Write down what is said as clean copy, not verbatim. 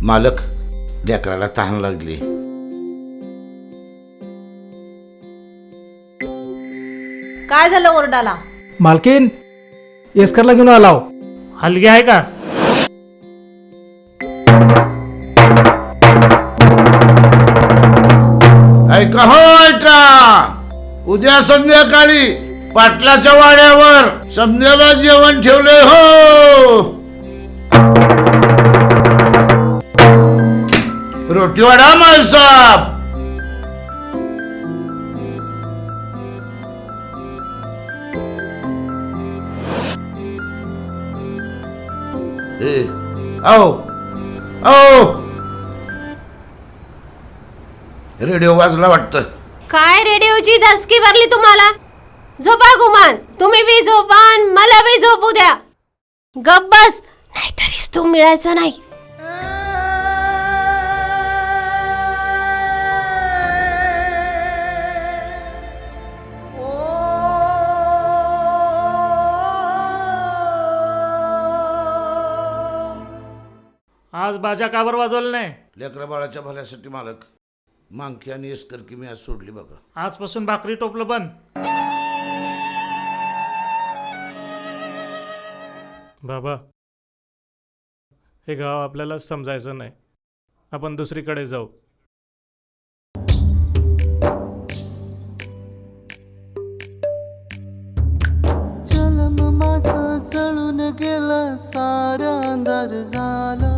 मालक, लेकराला तहान लागली. काय झालं ओरडाला? मालकीन येसकरला घेऊन आलाव. हलगी आहे का? ऐका हो ऐका, उद्या संध्याकाळी पाटलाच्या वाड्यावर समजायला जेवण ठेवले हो. रोटीवाडा मालसाब. आओ आओ, रेडिओ वाजला वाटतं. काय रेडिओची दसकी भरली तुम्हाला? झोपा गुमान, तुम्ही बी झोपा आणि मला बी झोपू द्या. गप बस, नाहीतरीच तू मिळायचं नाही. आज बाजा काबर वाजवलं नाही? लेकरा बाळाच्या भल्यासाठी मालक. मांकी आणि येसकर की मी आज सोडली बघा. आजपासून भाकरी टोपलं बंद. बाबा, हे गाव आपल्याला समजायचं नाही. आपण दुसरीकडे जाऊ. जन्म माझा जळून गेला, सारा अंधार झाला.